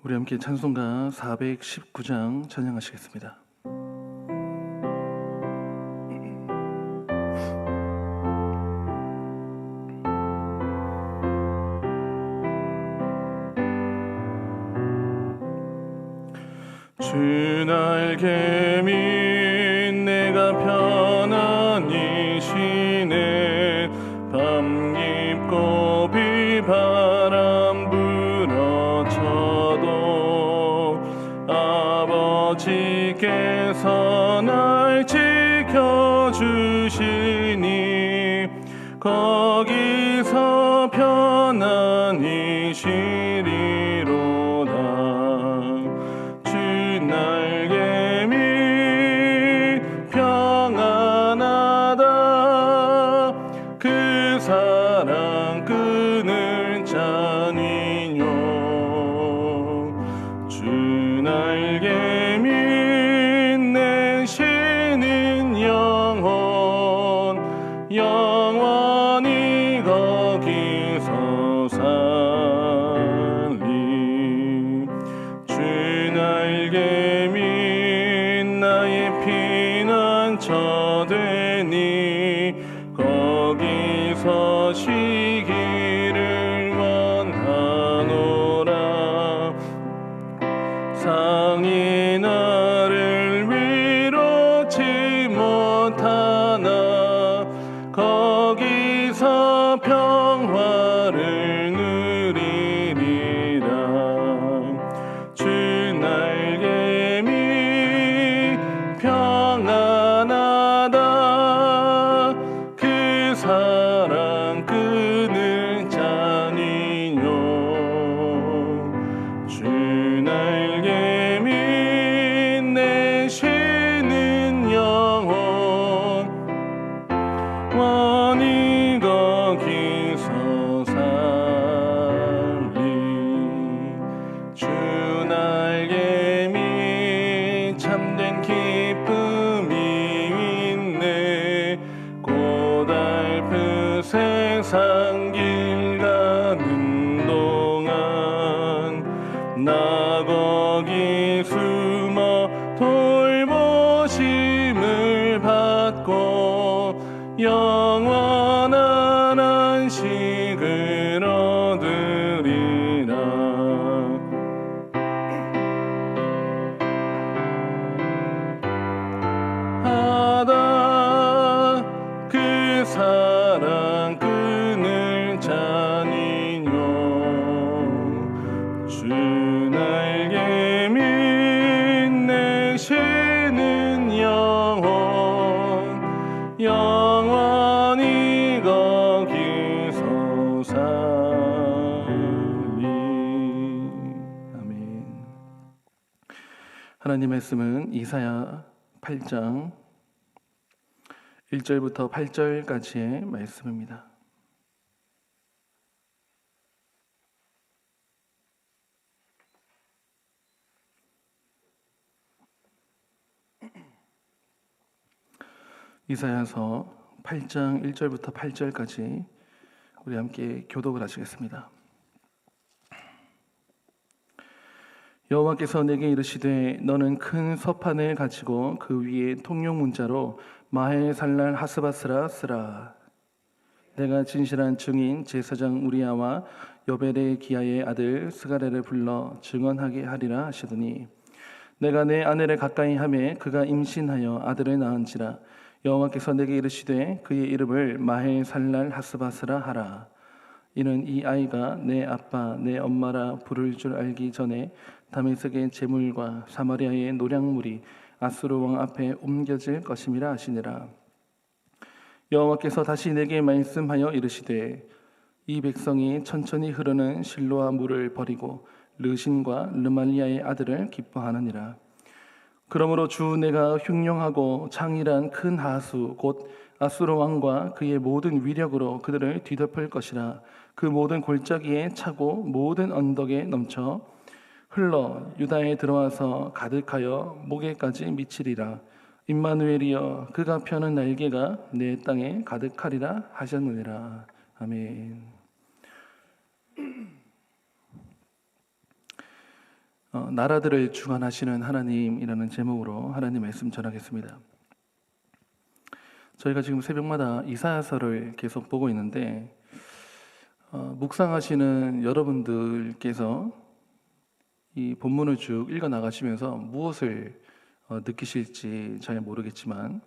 우리 함께 찬송가 419장 찬양하시겠습니다. 주 날개 밑 내가 편안히 쉬는 밤 깊고 비바람 불어쳐도 아버지께서 날 지켜주시니 거기서 편안히 쉬리로다. 날개 밑 평안하다. 그 사랑 끊을 자니요. 주 날개 밑 내 쉬는 영혼 영원히 거기서 살리. 주 날개 밑 나의 피난처 되니 거기서 쉬기를 원하노라. 상이 나를 위로치 못하나 거기서 평화를 누리리라. 주 날개 밑 평안하다. 그 사랑 끊을 자니요. 주 날개 밑 내 쉬는 영혼 원히 거기서 살리. 주 날개 밑 참된 기쁨이 있네. 고달픈 세상 길 가는 동안 나 거기 숨어 돌보심을 받고 영원한 안식을 얻으리라. 하다 그 사랑 끊을 자니요. 주 날개 밑 내 쉬는 영혼 영원히 거기서 살리. 아멘. 하나님 말씀은 이사야 8장 1절부터 8절까지의 말씀입니다. 이사야서 8장 1절부터 8절까지 우리 함께 교독을 하시겠습니다. 여호와께서 내게 이르시되 너는 큰 서판을 가지고 그 위에 통용 문자로 마헬살랄 하스바스라 쓰라. 내가 진실한 증인 제사장 우리야와 여벨의 기야의 아들 스가랴를 불러 증언하게 하리라 하시더니 내가 내 아내를 가까이 하매 그가 임신하여 아들을 낳은지라. 여호와께서 내게 이르시되 그의 이름을 마헬살랄 하스바스라 하라. 이는 이 아이가 내 아빠 내 엄마라 부를 줄 알기 전에 다메섹의 제물과 사마리아의 노량물이 아수르 왕 앞에 옮겨질 것임이라 하시니라. 여호와께서 다시 내게 말씀하여 이르시되 이 백성이 천천히 흐르는 실로아 물을 버리고 르신과 르말리아의 아들을 기뻐하느니라. 그러므로 주 내가 흉령하고 창일한 큰 하수 곧 아수르 왕과 그의 모든 위력으로 그들을 뒤덮을 것이라. 그 모든 골짜기에 차고 모든 언덕에 넘쳐 흘러 유다에 들어와서 가득하여 목에까지 미치리라. 임마누엘이여 그가 펴는 날개가 내 땅에 가득하리라 하셨느니라. 아멘. 나라들을 주관하시는 하나님이라는 제목으로 하나님 말씀 전하겠습니다. 저희가 지금 새벽마다 이사야서를 계속 보고 있는데 묵상하시는 여러분들께서 이 본문을 쭉 읽어 나가시면서 무엇을 느끼실지 잘 모르겠지만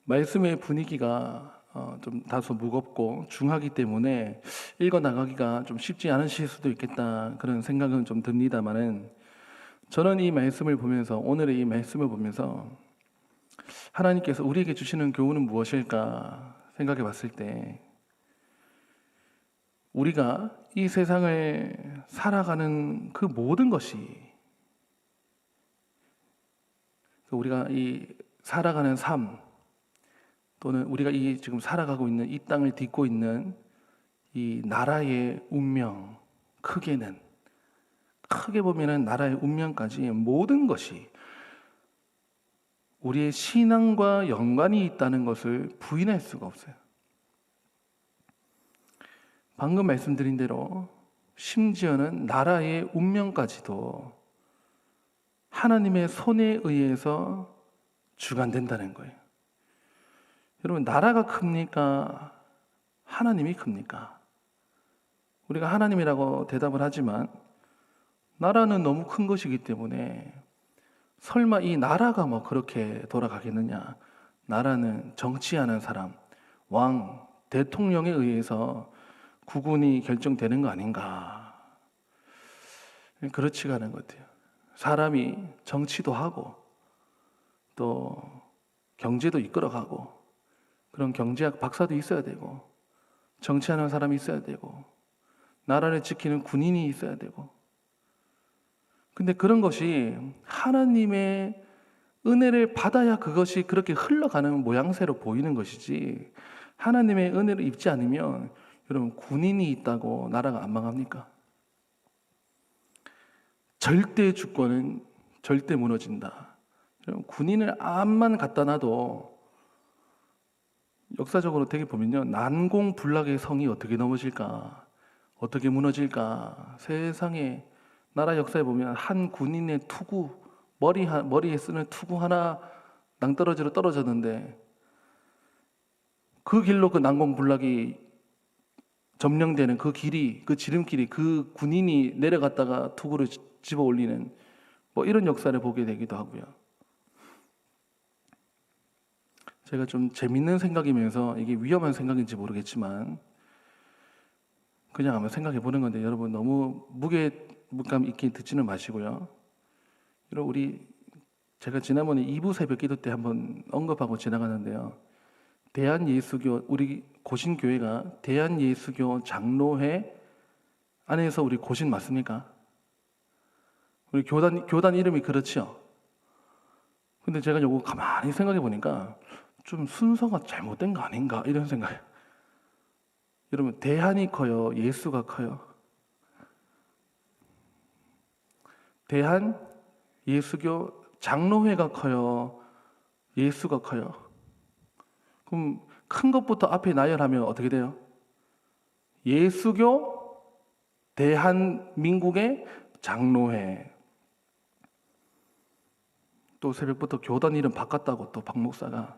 말씀의 분위기가 좀 다소 무겁고 중하기 때문에 읽어 나가기가 좀 쉽지 않으실 수도 있겠다, 그런 생각은 좀 듭니다만은, 저는 이 말씀을 보면서, 오늘의 이 말씀을 보면서 하나님께서 우리에게 주시는 교훈은 무엇일까 생각해 봤을 때, 우리가 이 세상을 살아가는 그 모든 것이, 우리가 이 살아가는 삶, 또는 우리가 이 지금 살아가고 있는 이 땅을 딛고 있는 이 나라의 운명, 크게 보면은 나라의 운명까지 모든 것이 우리의 신앙과 연관이 있다는 것을 부인할 수가 없어요. 방금 말씀드린 대로 심지어는 나라의 운명까지도 하나님의 손에 의해서 주관된다는 거예요. 여러분, 나라가 큽니까? 하나님이 큽니까? 우리가 하나님이라고 대답을 하지만 나라는 너무 큰 것이기 때문에 설마 이 나라가 뭐 그렇게 돌아가겠느냐? 나라는 정치하는 사람, 왕, 대통령에 의해서 국운이 결정되는 거 아닌가? 그렇지가 않은 것 같아요. 사람이 정치도 하고 또 경제도 이끌어가고, 그런 경제학 박사도 있어야 되고, 정치하는 사람이 있어야 되고, 나라를 지키는 군인이 있어야 되고. 근데 그런 것이 하나님의 은혜를 받아야 그것이 그렇게 흘러가는 모양새로 보이는 것이지, 하나님의 은혜를 입지 않으면, 여러분, 군인이 있다고 나라가 안 망합니까? 절대 주권은 절대 무너진다. 여러분, 군인을 암만 갖다 놔도 역사적으로 되게 보면요, 난공불락의 성이 어떻게 넘어질까, 어떻게 무너질까. 세상에 나라 역사에 보면 한 군인의 투구, 머리에 쓰는 투구 하나 낭떠러지로 떨어졌는데 그 길로 그 난공불락이 점령되는 그 길이, 그 지름길이 그 군인이 내려갔다가 투구를 집어 올리는, 뭐 이런 역사를 보게 되기도 하고요. 제가 좀 재밌는 생각이면서 이게 위험한 생각인지 모르겠지만 그냥 한번 생각해 보는 건데, 여러분 너무 무게감 있게 듣지는 마시고요. 여러분, 제가 지난번에 2부 새벽 기도 때 한번 언급하고 지나가는데요, 대한예수교, 우리 고신교회가 대한예수교 장로회 안에서 우리 고신 맞습니까? 우리 교단 이름이 그렇죠. 근데 제가 요거 가만히 생각해 보니까 좀 순서가 잘못된 거 아닌가, 이런 생각이에요. 여러분, 대한이 커요? 예수가 커요? 대한 예수교 장로회가 커요? 예수가 커요? 그럼 큰 것부터 앞에 나열하면 어떻게 돼요? 예수교 대한민국의 장로회. 또 새벽부터 교단 이름 바꿨다고 또 박 목사가.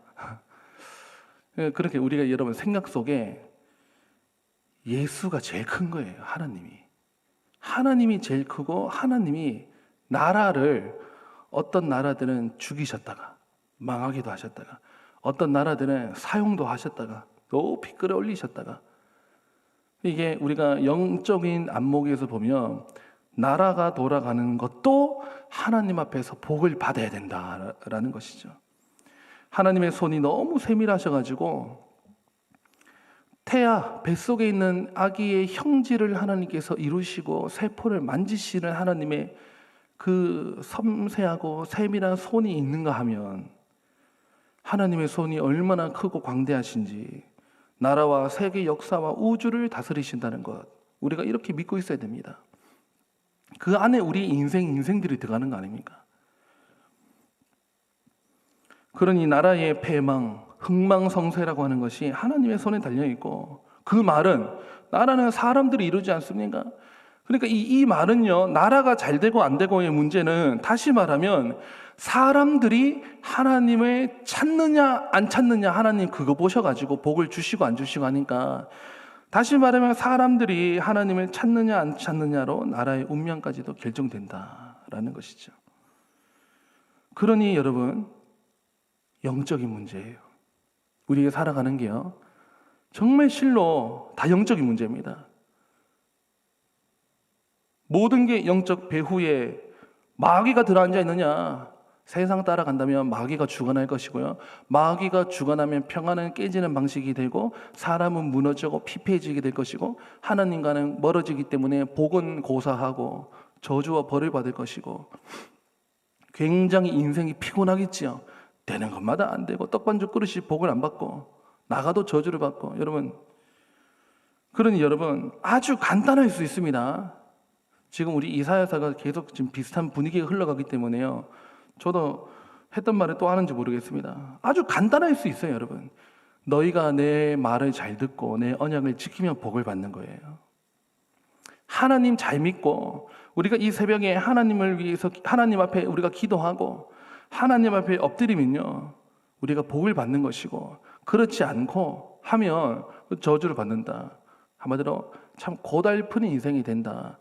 그렇게 우리가 여러분 생각 속에 예수가 제일 큰 거예요. 하나님이 제일 크고, 하나님이 나라를, 어떤 나라들은 죽이셨다가 망하기도 하셨다가, 어떤 나라들은 사용도 하셨다가 높이 끌어올리셨다가, 이게 우리가 영적인 안목에서 보면 나라가 돌아가는 것도 하나님 앞에서 복을 받아야 된다라는 것이죠. 하나님의 손이 너무 세밀하셔가지고 태아, 뱃속에 있는 아기의 형질을 하나님께서 이루시고 세포를 만지시는 하나님의 그 섬세하고 세밀한 손이 있는가 하면, 하나님의 손이 얼마나 크고 광대하신지, 나라와 세계 역사와 우주를 다스리신다는 것, 우리가 이렇게 믿고 있어야 됩니다. 그 안에 우리 인생들이 들어가는 거 아닙니까? 그러니 나라의 패망, 흥망성쇠라고 하는 것이 하나님의 손에 달려있고, 그 말은 나라는 사람들이 이루지 않습니까? 그러니까 이 말은요, 나라가 잘 되고 안 되고의 문제는 다시 말하면 사람들이 하나님을 찾느냐 안 찾느냐, 하나님 그거 보셔가지고 복을 주시고 안 주시고 하니까, 다시 말하면 사람들이 하나님을 찾느냐 안 찾느냐로 나라의 운명까지도 결정된다라는 것이죠. 그러니 여러분, 영적인 문제예요. 우리가 살아가는 게요, 정말 실로 다 영적인 문제입니다. 모든 게 영적 배후에 마귀가 들어앉아 있느냐, 세상 따라간다면 마귀가 주관할 것이고요, 마귀가 주관하면 평안은 깨지는 방식이 되고 사람은 무너지고 피폐해지게 될 것이고, 하나님과는 멀어지기 때문에 복은 고사하고 저주와 벌을 받을 것이고, 굉장히 인생이 피곤하겠지요. 되는 것마다 안 되고 떡반죽 그릇이 복을 안 받고 나가도 저주를 받고. 여러분, 그러니 여러분, 아주 간단할 수 있습니다. 지금 우리 이사야서가 계속 지금 비슷한 분위기가 흘러가기 때문에요, 저도 했던 말을 또 하는지 모르겠습니다. 아주 간단할 수 있어요. 여러분, 너희가 내 말을 잘 듣고 내 언약을 지키면 복을 받는 거예요. 하나님 잘 믿고 우리가 이 새벽에 하나님을 위해서 하나님 앞에 우리가 기도하고 하나님 앞에 엎드리면요, 우리가 복을 받는 것이고, 그렇지 않고 하면 저주를 받는다. 한마디로 참 고달픈 인생이 된다.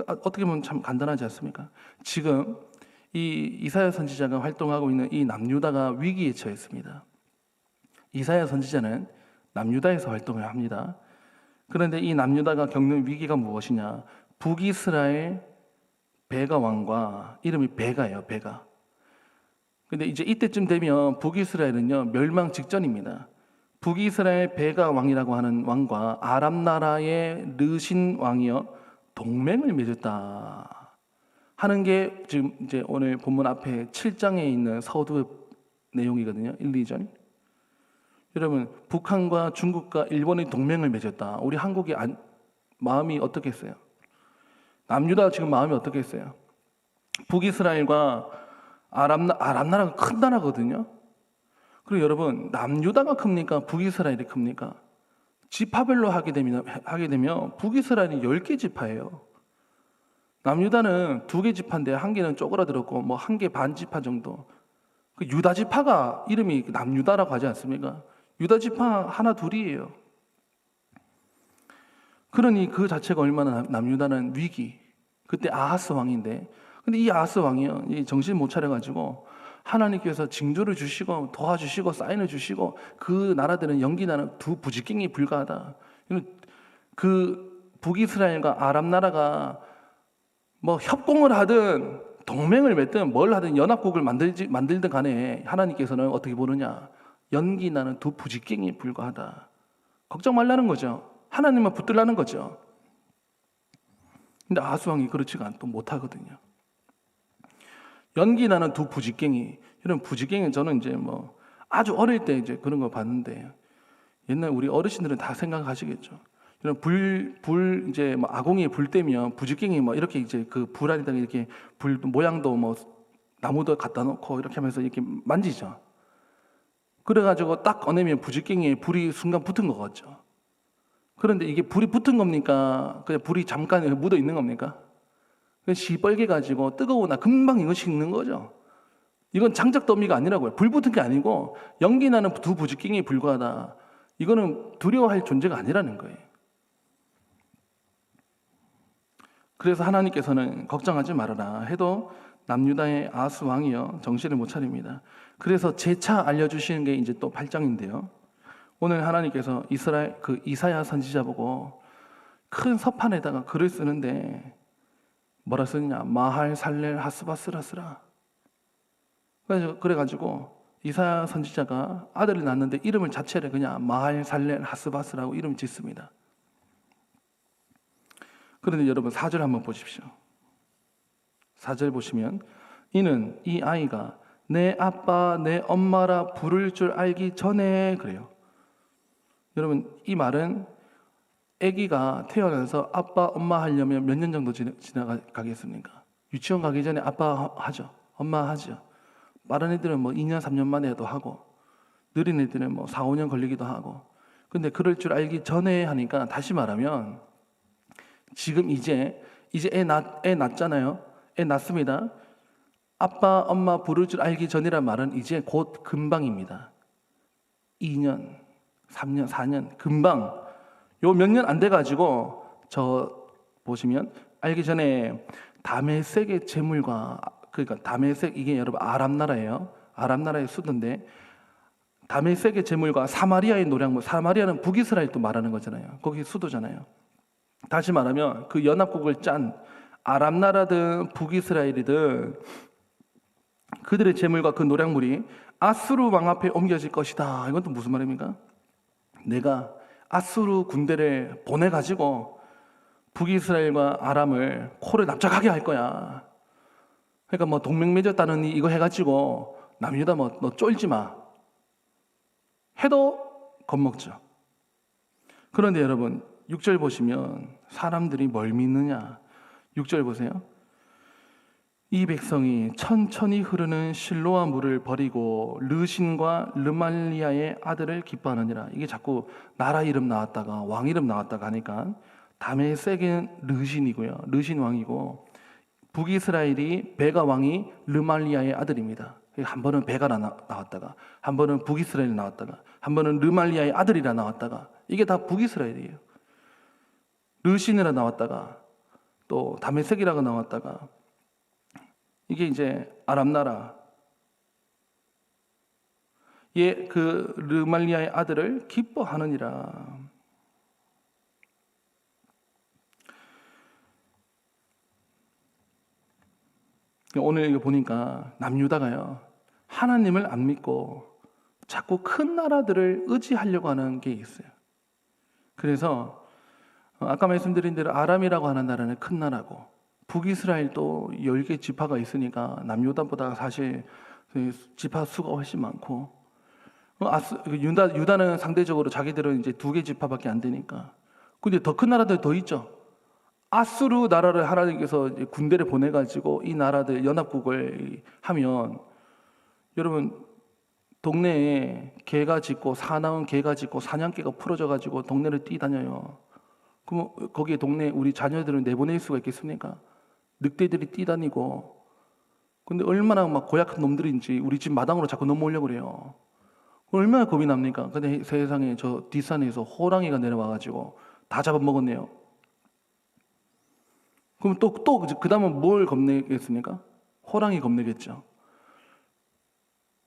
어떻게 보면 참 간단하지 않습니까? 지금 이 이사야 선지자가 활동하고 있는 이 남유다가 위기에 처했습니다. 이사야 선지자는 남유다에서 활동을 합니다. 그런데 이 남유다가 겪는 위기가 무엇이냐? 북이스라엘 베가 왕과, 이름이 베가예요, 베가. 근데 이제 이때쯤 되면 북이스라엘은요, 멸망 직전입니다. 북이스라엘 베가 왕이라고 하는 왕과 아람 나라의 르신 왕이요, 동맹을 맺었다 하는 게 지금 이제 오늘 본문 앞에 7장에 있는 서두의 내용이거든요. 1, 2절. 여러분, 북한과 중국과 일본이 동맹을 맺었다. 우리 한국이 마음이 어떻겠어요? 남유다 지금 마음이 어떻겠어요? 북이스라엘과 아람 나라가 큰 나라거든요. 그리고 여러분, 남유다가 큽니까? 북이스라엘이 큽니까? 지파별로 하게 되면 북이스라엘이 10개 지파예요. 남유다는 2개 지파인데 1개는 쪼그라들었고 뭐 1개 반 지파 정도. 그 유다 지파가 이름이 남유다라고 하지 않습니까? 유다 지파 하나 둘이에요. 그러니 그 자체가 얼마나 남유다는 위기. 그때 아하스 왕인데, 근데 이 아하스 왕이요, 정신 못 차려가지고 하나님께서 징조를 주시고 도와주시고 사인을 주시고, 그 나라들은 연기나는 두 부지경이 불과하다. 그 북이스라엘과 아람 나라가 뭐 협공을 하든 동맹을 맺든 뭘 하든 연합국을 만들든 간에 하나님께서는 어떻게 보느냐? 연기나는 두 부지경이 불과하다. 걱정 말라는 거죠. 하나님만 붙들라는 거죠. 근데 아하스 왕이 그렇지가 또 못하거든요. 연기나는 두 부지깽이. 이런 부지깽이, 저는 이제 뭐 아주 어릴 때 이제 그런 거 봤는데, 옛날 우리 어르신들은 다 생각하시겠죠. 이런 불 이제 뭐 아궁이에 불 때면 부지깽이 뭐 이렇게 이제 그 불 안에다가 이렇게 불 모양도 뭐 나무도 갖다 놓고 이렇게 하면서 이렇게 만지죠. 그래가지고 딱 꺼내면 부지깽이에 불이 순간 붙은 거 같죠. 그런데 이게 불이 붙은 겁니까? 그냥 불이 잠깐 묻어 있는 겁니까? 시뻘게 가지고 뜨거우나 금방 이거 식는 거죠. 이건 장작 더미가 아니라고요. 불 붙은 게 아니고 연기 나는 두 부지깽이 불과하다. 이거는 두려워할 존재가 아니라는 거예요. 그래서 하나님께서는 걱정하지 말아라 해도 남유다의 아하스 왕이요, 정신을 못 차립니다. 그래서 재차 알려주시는 게 이제 또 8장인데요. 오늘 하나님께서 이사야 선지자 보고 큰 서판에다가 글을 쓰는데 뭐라 쓰느냐? 마할 살렐 하스바스라스라. 그래가지고 이사야 선지자가 아들을 낳았는데 이름을 자체를 그냥 마할 살렐 하스바스라고 이름을 짓습니다. 그런데 여러분 4절 한번 보십시오. 4절 보시면, 이는 이 아이가 내 아빠 내 엄마라 부를 줄 알기 전에, 그래요. 여러분, 이 말은 아기가 태어나서 아빠 엄마 하려면 몇 년 정도 지나가겠습니까? 유치원 가기 전에 아빠 하죠. 엄마 하죠. 빠른 애들은 뭐 2년 3년 만에 도 하고, 느린 애들은 뭐 4, 5년 걸리기도 하고. 근데 그럴 줄 알기 전에 하니까, 다시 말하면 지금 이제 애 낳잖아요. 애 낳습니다. 아빠, 엄마 부를 줄 알기 전이란 말은 이제 곧 금방입니다. 2년, 3년, 4년 금방. 요 몇 년 안 돼가지고 저 보시면 알기 전에 다메섹의 재물과 그러니까 다메섹 이게 여러분 아랍 나라예요. 아랍 나라의 수도인데 다메섹의 재물과 사마리아의 노량물, 사마리아는 북이스라엘도 말하는 거잖아요. 거기 수도잖아요. 다시 말하면 그 연합국을 짠 아랍 나라든 북이스라엘이든 그들의 재물과 그 노량물이 아수르 왕 앞에 옮겨질 것이다. 이건 또 무슨 말입니까? 내가 아수르 군대를 보내가지고 북이스라엘과 아람을 코를 납작하게 할 거야. 그러니까 뭐 동맹 맺었다느니 이거 해가지고 남유다 뭐 너 쫄지 마. 해도 겁먹죠. 그런데 여러분 6절 보시면 사람들이 뭘 믿느냐. 6절 보세요. 이 백성이 천천히 흐르는 실로아 물을 버리고 르신과 르말리아의 아들을 기뻐하느니라. 이게 자꾸 나라 이름 나왔다가 왕 이름 나왔다가 하니까 다메섹은 르신이고요. 르신 왕이고 북이스라엘이 베가 왕이 르말리아의 아들입니다. 한 번은 베가라 나왔다가 한 번은 북이스라엘 나왔다가 한 번은 르말리아의 아들이라 나왔다가 이게 다 북이스라엘이에요. 르신이라 나왔다가 또 다메섹이라고 나왔다가 이게 이제 아랍 나라. 그 르말리아의 아들을 기뻐하느니라. 오늘 이거 보니까 남유다가요. 하나님을 안 믿고 자꾸 큰 나라들을 의지하려고 하는 게 있어요. 그래서 아까 말씀드린 대로 아람이라고 하는 나라는 큰 나라고 북이스라엘도 10개 지파가 있으니까 남유다보다 사실 지파 수가 훨씬 많고 유다는 상대적으로 자기들은 이제 2개 지파밖에 안 되니까 근데 더 큰 나라들 더 있죠. 아수르 나라를 하나님께서 군대를 보내가지고 이 나라들 연합국을 하면 여러분 동네에 개가 짖고 사나운 개가 짖고 사냥개가 풀어져가지고 동네를 뛰다녀요. 그럼 거기에 동네 우리 자녀들을 내보낼 수가 있겠습니까? 늑대들이 뛰다니고 근데 얼마나 막 고약한 놈들인지 우리 집 마당으로 자꾸 넘어오려고 그래요. 얼마나 겁이 납니까? 근데 세상에 저 뒷산에서 호랑이가 내려와가지고 다 잡아먹었네요. 그럼 또 그 다음은 뭘 겁내겠습니까? 호랑이 겁내겠죠.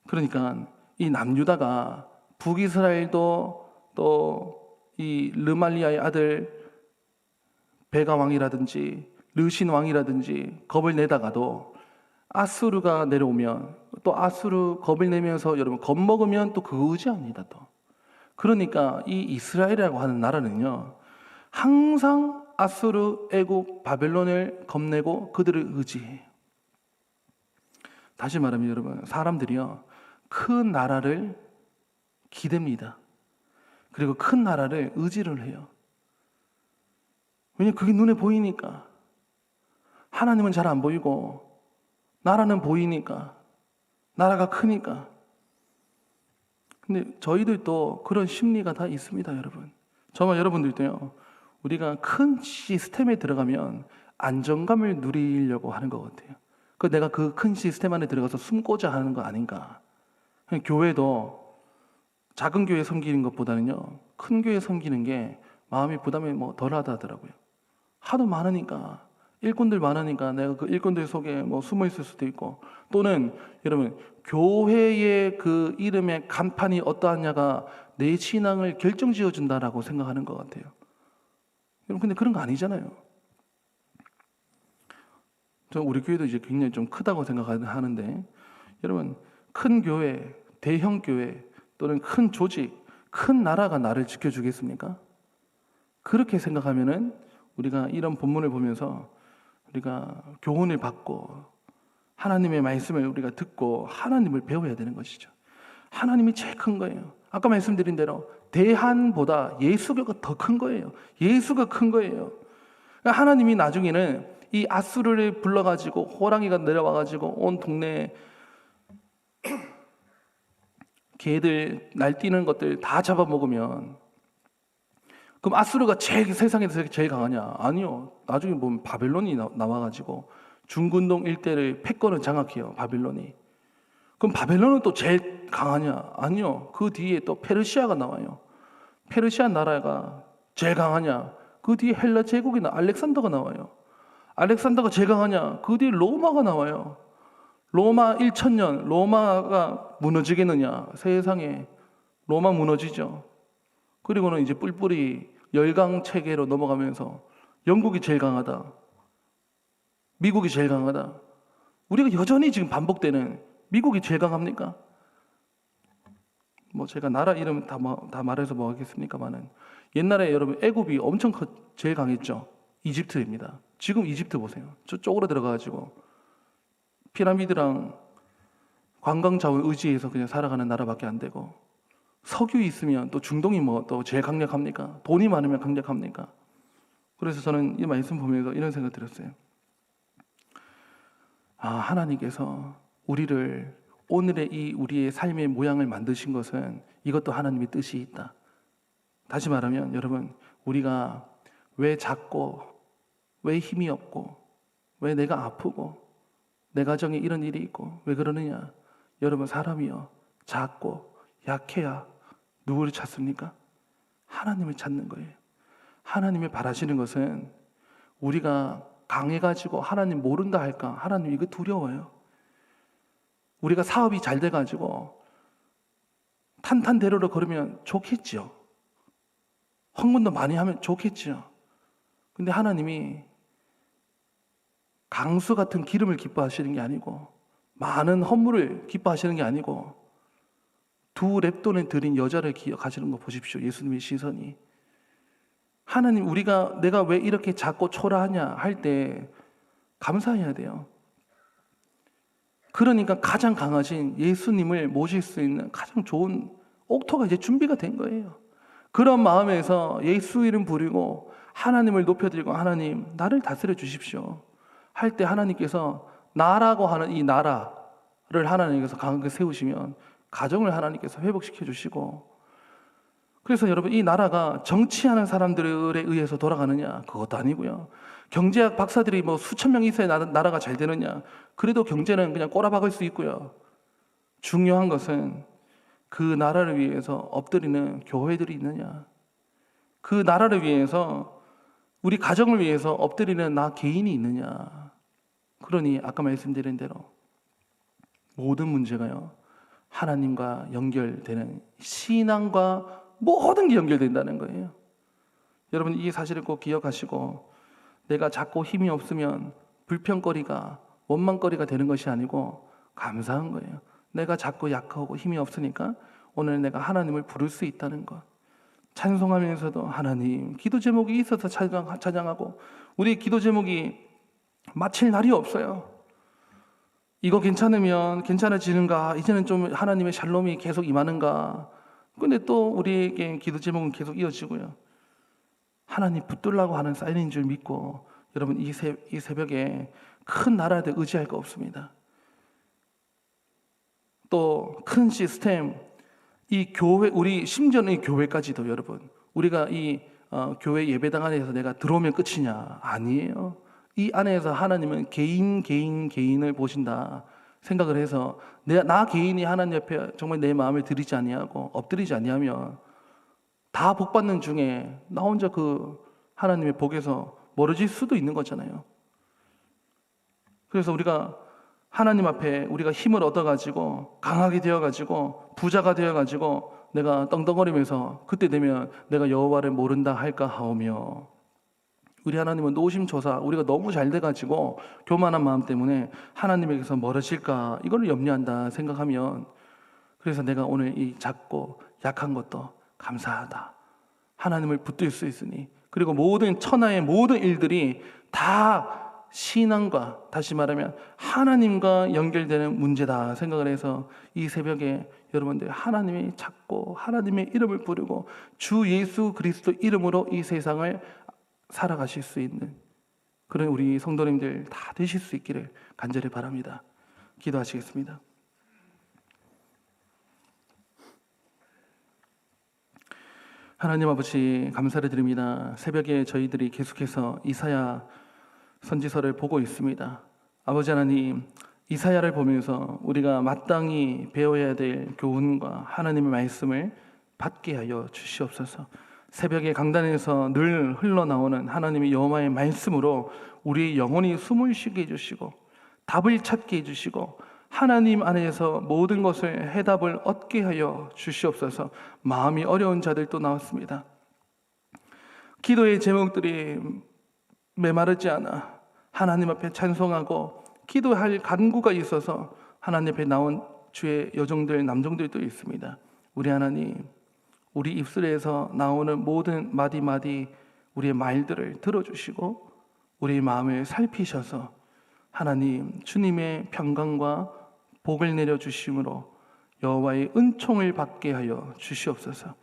그러니까 이 남유다가 북이스라엘도 또 이 르말리아의 아들 베가 왕이라든지 르신 왕이라든지 겁을 내다가도 아수르가 내려오면 또 아수르 겁을 내면서 여러분 겁먹으면 또 그거 의지합니다. 또 그러니까 이 이스라엘이라고 하는 나라는요 항상 아수르, 애굽, 바벨론을 겁내고 그들을 의지해요. 다시 말하면 여러분 사람들이요 큰 나라를 기댑니다. 그리고 큰 나라를 의지를 해요. 왜냐면 그게 눈에 보이니까. 하나님은 잘 안 보이고 나라는 보이니까. 나라가 크니까. 근데 저희들도 그런 심리가 다 있습니다, 여러분. 저와 여러분들도요. 우리가 큰 시스템에 들어가면 안정감을 누리려고 하는 것 같아요. 내가 그 큰 시스템 안에 들어가서 숨고자 하는 거 아닌가. 교회도 작은 교회 섬기는 것보다는요, 큰 교회 섬기는 게 마음이 부담이 덜하다 하더라고요. 하도 많으니까, 일꾼들 많으니까 내가 그 일꾼들 속에 숨어 있을 수도 있고, 또는 여러분, 교회의 그 이름의 간판이 어떠하냐가 내 신앙을 결정지어 준다라고 생각하는 것 같아요. 여러분, 근데 그런 거 아니잖아요. 우리 교회도 이제 굉장히 좀 크다고 생각하는데, 여러분, 큰 교회, 대형 교회, 또는 큰 조직, 큰 나라가 나를 지켜주겠습니까? 그렇게 생각하면은 우리가 이런 본문을 보면서 우리가 교훈을 받고 하나님의 말씀을 우리가 듣고 하나님을 배워야 되는 것이죠. 하나님이 제일 큰 거예요. 아까 말씀드린 대로 대한보다 예수교가 더 큰 거예요. 예수가 큰 거예요. 하나님이 나중에는 이 아수르를 불러가지고 호랑이가 내려와가지고 온 동네에 개들 날뛰는 것들 다 잡아먹으면 그럼 아수르가 세상에서 제일 강하냐? 아니요. 나중에 보면 바벨론이 나와가지고 중근동 일대를 패권을 장악해요. 바벨론이. 그럼 바벨론은 또 제일 강하냐? 아니요. 그 뒤에 또 페르시아가 나와요. 페르시아 나라가 제일 강하냐? 그 뒤에 헬라 제국이나 알렉산더가 나와요. 알렉산더가 제일 강하냐? 그 뒤에 로마가 나와요. 로마 1000년, 로마가 무너지겠느냐? 세상에 로마 무너지죠. 그리고는 이제 뿔뿔이 열강 체계로 넘어가면서 영국이 제일 강하다. 미국이 제일 강하다. 우리가 여전히 지금 반복되는 미국이 제일 강합니까? 뭐 제가 나라 이름 다 말해서 뭐 하겠습니까만은 옛날에 여러분 애굽이 엄청 제일 강했죠. 이집트입니다. 지금 이집트 보세요. 저쪽으로 들어가가지고 피라미드랑 관광 자원 의지해서 그냥 살아가는 나라밖에 안 되고 석유 있으면 또 중동이 뭐 또 제일 강력합니까? 돈이 많으면 강력합니까? 그래서 저는 이 말씀 보면서 이런 생각 들었어요. 하나님께서 우리를 오늘의 이 우리의 삶의 모양을 만드신 것은 이것도 하나님의 뜻이 있다. 다시 말하면 여러분, 우리가 왜 작고 왜 힘이 없고 왜 내가 아프고 내 가정에 이런 일이 있고 왜 그러느냐? 여러분, 사람이요 작고 약해야 누구를 찾습니까? 하나님을 찾는 거예요. 하나님이 바라시는 것은 우리가 강해가지고 하나님 모른다 할까? 하나님 이거 두려워요. 우리가 사업이 잘 돼가지고 탄탄대로로 걸으면 좋겠지요. 헌금도 많이 하면 좋겠지요. 근데 하나님이 강수 같은 기름을 기뻐하시는 게 아니고 많은 헌물을 기뻐하시는 게 아니고 두 랩돈을 드린 여자를 기억하시는 거 보십시오. 예수님의 시선이. 하나님, 내가 왜 이렇게 작고 초라하냐 할 때 감사해야 돼요. 그러니까 가장 강하신 예수님을 모실 수 있는 가장 좋은 옥토가 이제 준비가 된 거예요. 그런 마음에서 예수 이름 부르고 하나님을 높여드리고 하나님 나를 다스려 주십시오 할 때 하나님께서 나라고 하는 이 나라를 하나님께서 강하게 세우시면 가정을 하나님께서 회복시켜 주시고, 그래서 여러분, 이 나라가 정치하는 사람들에 의해서 돌아가느냐? 그것도 아니고요. 경제학 박사들이 뭐 수천 명 있어야 나라가 잘 되느냐? 그래도 경제는 그냥 꼬라박을 수 있고요. 중요한 것은 그 나라를 위해서 엎드리는 교회들이 있느냐? 그 나라를 위해서, 우리 가정을 위해서 엎드리는 나 개인이 있느냐? 그러니 아까 말씀드린 대로 모든 문제가요, 하나님과 연결되는, 신앙과 모든 게 연결된다는 거예요. 여러분, 이 사실을 꼭 기억하시고, 내가 작고 힘이 없으면 불평거리가, 원망거리가 되는 것이 아니고 감사한 거예요. 내가 작고 약하고 힘이 없으니까 오늘 내가 하나님을 부를 수 있다는 것. 찬송하면서도 하나님, 기도 제목이 있어서 찬양하고, 우리 기도 제목이 마칠 날이 없어요. 이거 괜찮으면 괜찮아지는가? 이제는 좀 하나님의 샬롬이 계속 임하는가? 근데 또 우리에게 기도 제목은 계속 이어지고요. 하나님 붙들라고 하는 사인인 줄 믿고, 여러분, 이 새벽에 큰 나라에 의지할 거 없습니다. 또 큰 시스템, 이 교회, 우리 심지어는 이 교회까지도, 여러분, 우리가 이 교회 예배당 안에서 내가 들어오면 끝이냐? 아니에요. 이 안에서 하나님은 개인을 보신다 생각을 해서 나 개인이 하나님 옆에 정말 내 마음을 드리지 아니하고 엎드리지 아니하면 다 복받는 중에 나 혼자 그 하나님의 복에서 멀어질 수도 있는 거잖아요. 그래서 우리가 하나님 앞에 우리가 힘을 얻어가지고 강하게 되어가지고 부자가 되어가지고 내가 떵떵거리면서 그때 되면 내가 여호와를 모른다 할까 하오며, 우리 하나님은 노심초사, 우리가 너무 잘 돼가지고 교만한 마음 때문에 하나님에게서 멀어질까 이걸 염려한다 생각하면, 그래서 내가 오늘 이 작고 약한 것도 감사하다, 하나님을 붙들 수 있으니, 그리고 모든 천하의 모든 일들이 다 신앙과, 다시 말하면 하나님과 연결되는 문제다 생각을 해서 이 새벽에 여러분들 하나님이 찾고 하나님의 이름을 부르고 주 예수 그리스도 이름으로 이 세상을 살아가실 수 있는 그런 우리 성도님들 다 되실 수 있기를 간절히 바랍니다. 기도하시겠습니다. 하나님 아버지 감사를 드립니다. 새벽에 저희들이 계속해서 이사야 선지서를 보고 있습니다. 아버지 하나님, 이사야를 보면서 우리가 마땅히 배워야 될 교훈과 하나님의 말씀을 받게 하여 주시옵소서. 새벽에 강단에서 늘 흘러나오는 하나님의 여호와의 말씀으로 우리의 영혼이 숨을 쉬게 해주시고 답을 찾게 해주시고 하나님 안에서 모든 것을 해답을 얻게 하여 주시옵소서. 마음이 어려운 자들도 나왔습니다. 기도의 제목들이 메마르지 않아 하나님 앞에 찬송하고 기도할 간구가 있어서 하나님 앞에 나온 주의 여종들 남종들도 있습니다. 우리 하나님, 우리 입술에서 나오는 모든 마디마디 우리의 말들을 들어주시고 우리의 마음을 살피셔서 하나님 주님의 평강과 복을 내려주심으로 여호와의 은총을 받게 하여 주시옵소서.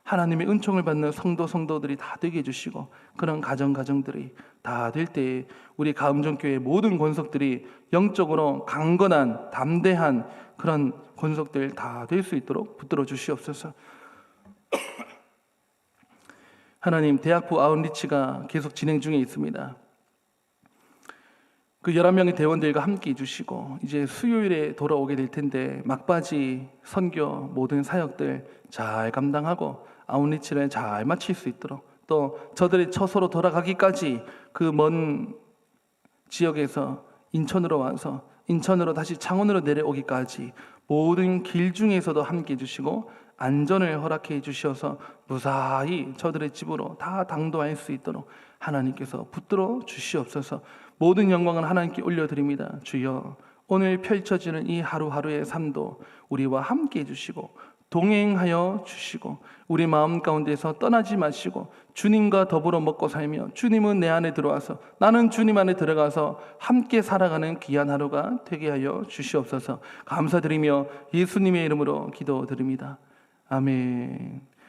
하나님의 은총을 받는 성도들이 다 되게 해주시고 그런 가정들이 다 될 때에 우리 가음정교회 모든 권속들이 영적으로 강건한 담대한 그런 권속들 다 될 수 있도록 붙들어 주시옵소서. 하나님, 대학부 아웃리치가 계속 진행 중에 있습니다. 그 11명의 대원들과 함께 해주시고 이제 수요일에 돌아오게 될 텐데 막바지 선교 모든 사역들 잘 감당하고 아웃리치를 잘 마칠 수 있도록 또 저들의 처소로 돌아가기까지 그 먼 지역에서 인천으로 와서 인천으로 다시 창원으로 내려오기까지 모든 길 중에서도 함께 해주시고 안전을 허락해 주셔서 무사히 저들의 집으로 다 당도할 수 있도록 하나님께서 붙들어 주시옵소서. 모든 영광은 하나님께 올려드립니다. 주여, 오늘 펼쳐지는 이 하루하루의 삶도 우리와 함께 해주시고 동행하여 주시고 우리 마음 가운데서 떠나지 마시고 주님과 더불어 먹고 살며 주님은 내 안에 들어와서 나는 주님 안에 들어가서 함께 살아가는 귀한 하루가 되게 하여 주시옵소서. 감사드리며 예수님의 이름으로 기도드립니다. 아멘.